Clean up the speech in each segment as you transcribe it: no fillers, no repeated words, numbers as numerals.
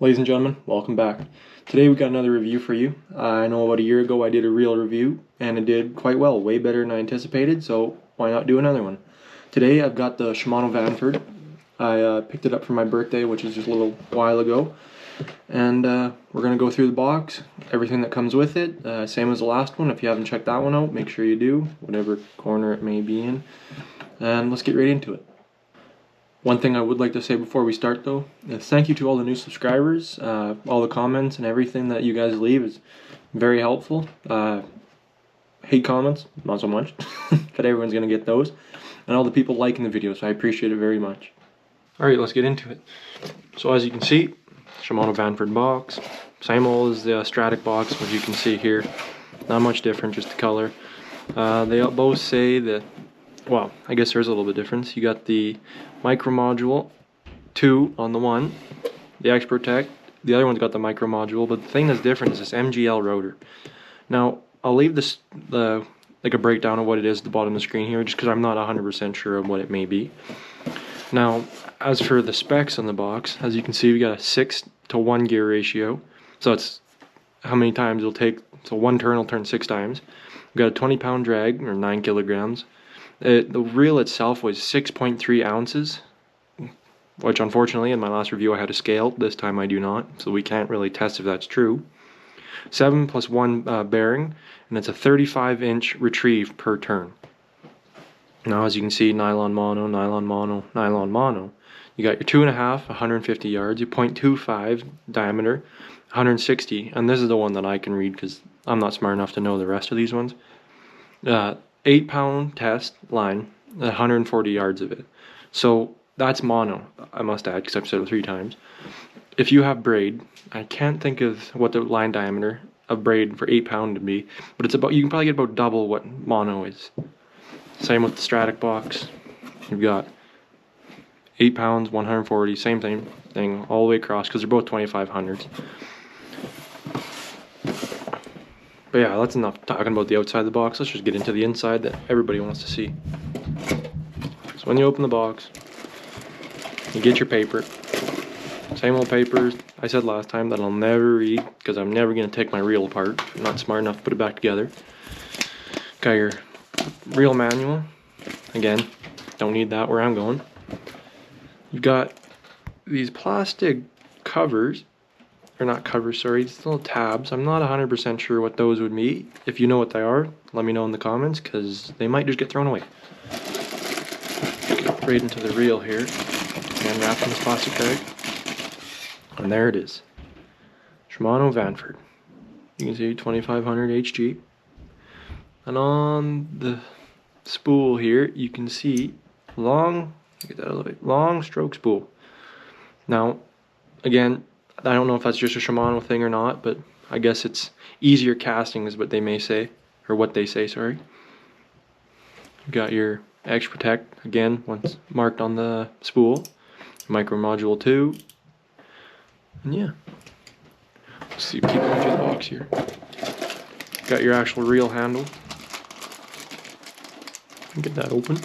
Ladies and gentlemen, welcome back. Today we got another review for you. I know about a year ago I did a reel review and it did quite well, way better than I anticipated, so why not do another one? Today I've got the Shimano Vanford. I picked it up for my birthday, which is just a little while ago, and we're going to go through the box, everything that comes with it, same as the last one. If you haven't checked that one out, make sure you do, whatever corner it may be in, and let's get right into it. One thing I would like to say before we start though is thank you to all the new subscribers. All the comments and everything that you guys leave is very helpful. Hate comments, not so much, but everyone's going to get those. And all the people liking the videos, I appreciate it very much. Alright, let's get into it. So as you can see, Shimano Vanford box. Same old as the stradic box, as you can see here. Not much different, just the color. They both say that, well, I guess there's a little bit of difference. You got the micro module 2 on the one, the X Protect. The other one's got the micro module, but the thing that's different is this MGL rotor. Now, I'll leave this like a breakdown of what it is at the bottom of the screen here, just because I'm not 100% sure of what it may be. Now, as for the specs on the box, as you can see, we got a 6-to-1 gear ratio. So it's how many times it'll take. So one turn will turn 6 times. We've got a 20-pound drag, or 9 kilograms. The reel itself was 6.3 ounces, which unfortunately in my last review I had a scale. This time I do not, so we can't really test if that's true. 7+1 bearing, and it's a 35-inch retrieve per turn. Now as you can see, nylon mono, nylon mono, nylon mono. You got your 2.5, 150 yards, your 0.25 diameter, 160, and this is the one that I can read because I'm not smart enough to know the rest of these ones. 8-pound test line, 140 yards of it. So that's mono, I must add, because I've said it 3 times. If you have braid, I can't think of what the line diameter of braid for 8-pound would be, but it's about, you can probably get about double what mono is. Same with the stradic box. You've got 8 pounds, 140, same thing all the way across, because they're both 2500s. But yeah, that's enough talking about the outside of the box. Let's just get into the inside that everybody wants to see. So when you open the box, you get your paper. Same old papers I said last time that I'll never read because I'm never going to take my reel apart. I'm not smart enough to put it back together. Got your reel manual. Again, don't need that where I'm going. You've got these plastic covers. Or not covers, sorry, it's little tabs. I'm not 100% sure what those would be. If you know what they are, let me know in the comments, because they might just get thrown away. Get right into the reel here. And wrapped in this plastic bag. And there it is. Shimano Vanford. You can see 2500 HG. And on the spool here, you can see long, get that out of the way, long stroke spool. Now, again, I don't know if that's just a Shimano thing or not, but I guess it's easier casting is what they may say, or what they say, sorry. You got your X Protect, again, once marked on the spool. Micro module 2. And yeah. Let's see, keep going through the box here. Got your actual reel handle. Get that open.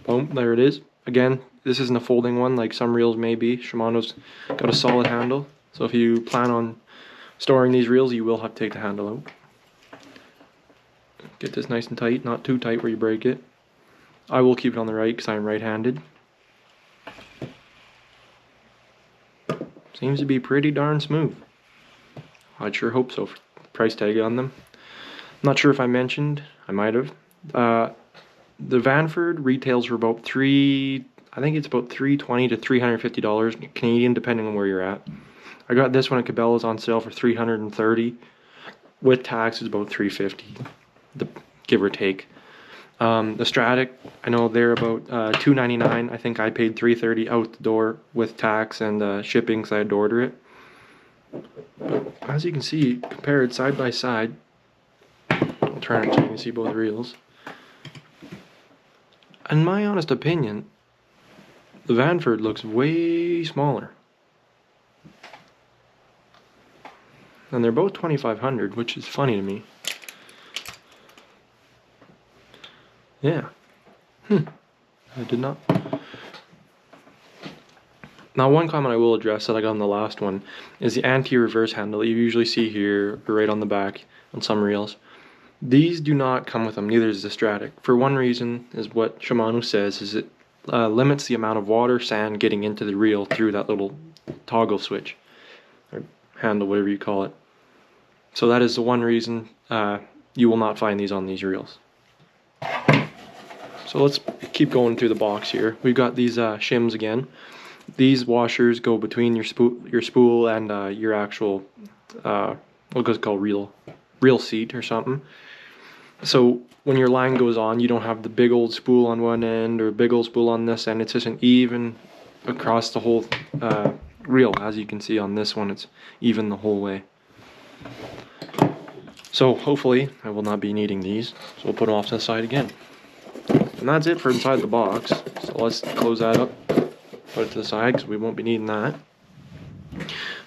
Boom, there it is. Again, this isn't a folding one like some reels may be. Shimano's got a solid handle, so if you plan on storing these reels, you will have to take the handle out. Get this nice and tight, not too tight where you break it. I will keep it on the right because I'm right-handed. Seems to be pretty darn smooth. I'd sure hope so for the price tag on them. I'm not sure if I mentioned, I might have. The Vanford retails for about I think it's about $320 to $350 Canadian, depending on where you're at. I got this one at Cabela's on sale for $330. With tax, it's about $350, give or take. The stradic, I know they're about $299. I think I paid $330 out the door with tax and shipping, because I had to order it. But as you can see, compared side by side, I'll turn it so you can see both reels. In my honest opinion, the Vanford looks way smaller. And they're both 2500, which is funny to me. Yeah. I did not. Now, one comment I will address that I got on the last one is the anti-reverse handle that you usually see here, or right on the back on some reels. These do not come with them, neither does the stradic. For one reason, is what Shimano says, is it limits the amount of water, sand getting into the reel through that little toggle switch, or handle, whatever you call it. So that is the one reason you will not find these on these reels. So let's keep going through the box here. We've got these shims again. These washers go between your spool and your actual what's called reel seat or something. So when your line goes on, you don't have the big old spool on one end or big old spool on this end. It's just an even across the whole reel. As you can see on this one, it's even the whole way. So hopefully I will not be needing these. So we'll put them off to the side again. And that's it for inside the box. So let's close that up, put it to the side because we won't be needing that.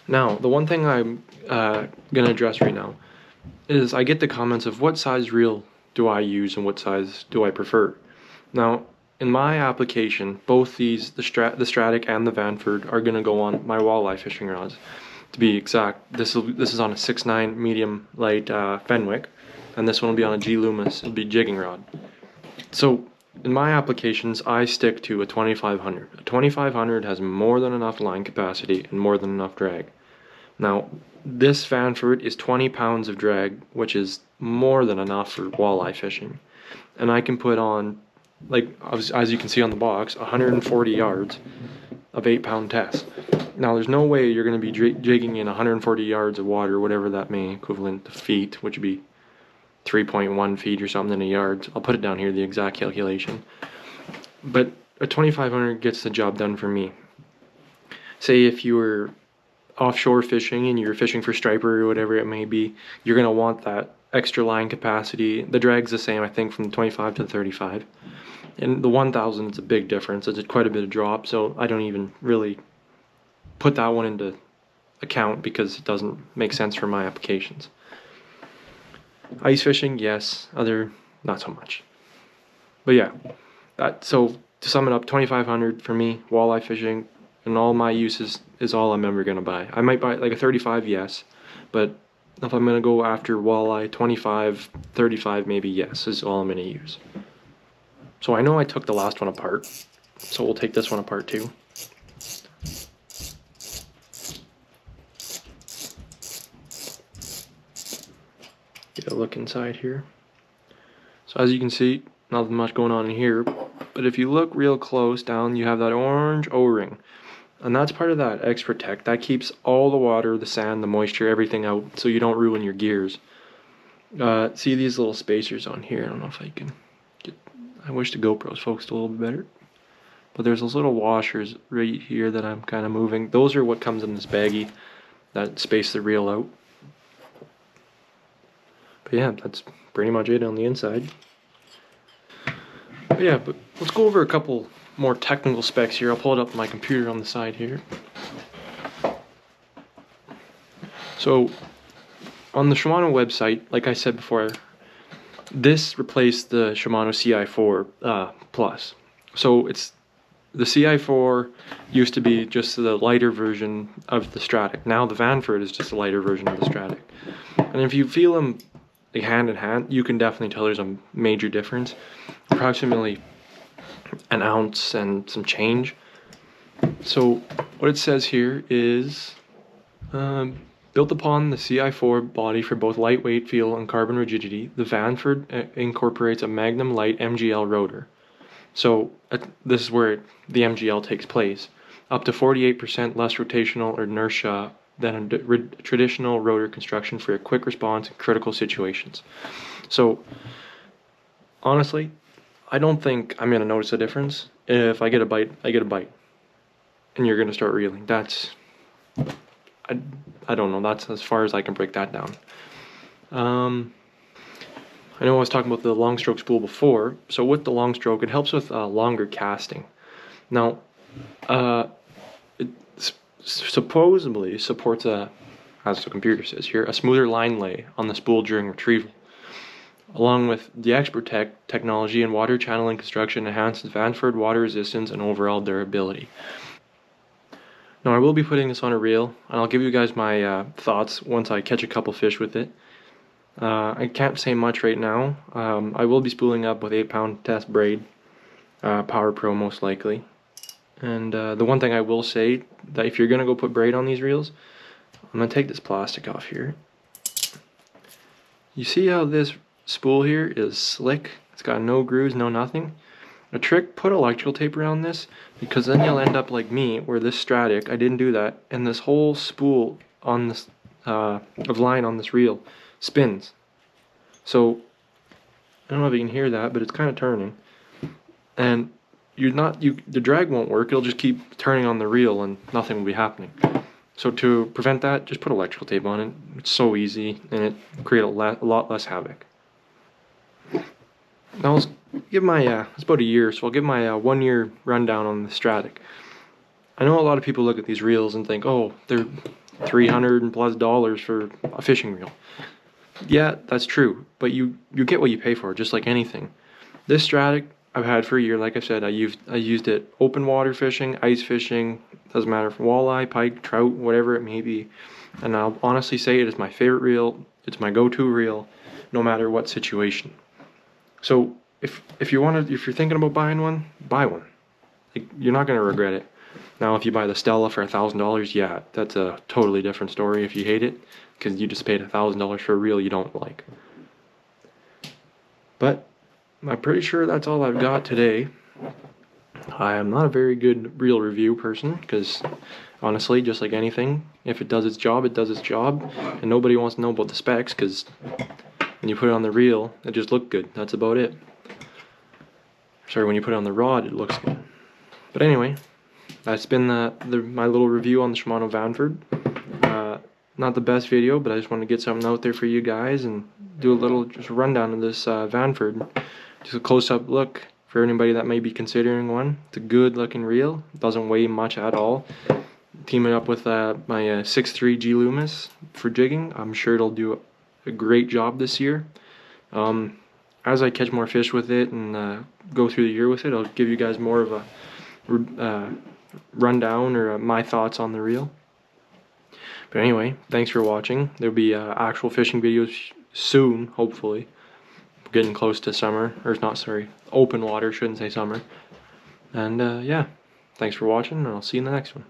Now, the one thing I'm going to address right now is I get the comments of what size reel do I use and what size do I prefer. Now, in my application, both these, the stradic and the Vanford, are going to go on my walleye fishing rods. To be exact, this is on a 6.9 medium light Fenwick, and this one will be on a G Loomis. It'll be jigging rod. So in my applications, I stick to a 2500. A 2500 has more than enough line capacity and more than enough drag. Now, this Vanford is 20 pounds of drag, which is more than enough for walleye fishing. And I can put on, like as you can see on the box, 140 yards of 8-pound tests. Now, there's no way you're going to be jigging in 140 yards of water, whatever that may equivalent to feet, which would be 3.1 feet or something in a yard. I'll put it down here, the exact calculation. But a 2500 gets the job done for me. Say if you were offshore fishing and you're fishing for striper or whatever it may be, you're going to want that extra line capacity. The drag's the same, I think, from the 25 to the 35. And the 1000 is a big difference. It's quite a bit of drop, so I don't even really put that one into account because it doesn't make sense for my applications. Ice fishing, yes. Other, not so much. But yeah, so to sum it up, 2500 for me, walleye fishing, and all my uses is all I'm ever going to buy. I might buy like a 35, yes, but if I'm going to go after walleye, 25, 35 maybe, yes, is all I'm going to use. So I know I took the last one apart, so we'll take this one apart too. Get a look inside here. So as you can see, nothing much going on in here, but if you look real close down, you have that orange O-ring, and that's part of that X-Protect. That keeps all the water, the sand, the moisture, everything out, so you don't ruin your gears. See these little spacers on here? I don't know if I can get, I wish the GoPros focused a little bit better, but there's those little washers right here that I'm kind of moving. Those are what comes in this baggie that space the reel out. But yeah, that's pretty much it on the inside. But yeah, but let's go over a couple more technical specs here. I'll pull it up on my computer on the side here. So on the Shimano website, like I said before, this replaced the Shimano CI4 Plus. So it's the CI4 used to be just the lighter version of the stradic. Now the Vanford is just a lighter version of the stradic. And if you feel them like hand in hand, you can definitely tell there's a major difference. Approximately an ounce and some change. So what it says here is built upon the CI4 body for both lightweight feel and carbon rigidity, the Vanford incorporates a Magnum Light MGL rotor. So this is where the MGL takes place. Up to 48% less rotational inertia than a traditional rotor construction for a quick response in critical situations. So honestly, I don't think I'm going to notice a difference. If I get a bite, I get a bite. And you're going to start reeling. That's, I don't know, that's as far as I can break that down. I know I was talking about the long stroke spool before. So with the long stroke, it helps with longer casting. Now, it supposedly supports as the computer says here, a smoother line lay on the spool during retrieval. Along with the X-Protect technology and water channeling construction enhances Vanford water resistance and overall durability. Now I will be putting this on a reel, and I'll give you guys my thoughts once I catch a couple fish with it. I can't say much right now. I will be spooling up with 8-pound test braid, Power Pro most likely. And the one thing I will say, that if you're going to go put braid on these reels, I'm going to take this plastic off here. You see how this spool here is slick? It's got no grooves, no nothing. A trick, put electrical tape around this, because then you'll end up like me, where this stradic, I didn't do that, and this whole spool on this of line on this reel spins. So I don't know if you can hear that, but it's kind of turning, and the drag won't work. It'll just keep turning on the reel, and nothing will be happening. So to prevent that, just put electrical tape on it. It's so easy, and it creates a lot less havoc. Now let's give my, it's about a year, so I'll give my 1 year rundown on the stradic. I know a lot of people look at these reels and think, oh, they're $300+ for a fishing reel. Yeah, that's true, but you get what you pay for, just like anything. This stradic I've had for a year. Like I said, I used it open water fishing, ice fishing, doesn't matter, for walleye, pike, trout, whatever it may be. And I'll honestly say it is my favorite reel. It's my go-to reel, no matter what situation. So if you're thinking about buying one, buy one. Like, you're not gonna regret it. Now, if you buy the Stella for $1,000, yeah, that's a totally different story. If you hate it, because you just paid $1,000 for a reel you don't like. But I'm pretty sure that's all I've got today. I am not a very good reel review person, because honestly, just like anything, if it does its job, it does its job, and nobody wants to know about the specs, because when you put it on the reel, it just looked good. That's about it. Sorry, when you put it on the rod, it looks good. But anyway, that's been my little review on the Shimano Vanford. Not the best video, but I just wanted to get something out there for you guys and do a little just rundown of this Vanford. Just a close-up look for anybody that may be considering one. It's a good looking reel. It doesn't weigh much at all. Teaming up with my 6.3 G Loomis for jigging, I'm sure it'll do a great job this year. As I catch more fish with it and go through the year with it, I'll give you guys more of a rundown or my thoughts on the reel. But anyway, thanks for watching. There'll be actual fishing videos soon, hopefully. We're getting close to summer, or not, sorry, open water, shouldn't say summer. And yeah, thanks for watching, and I'll see you in the next one.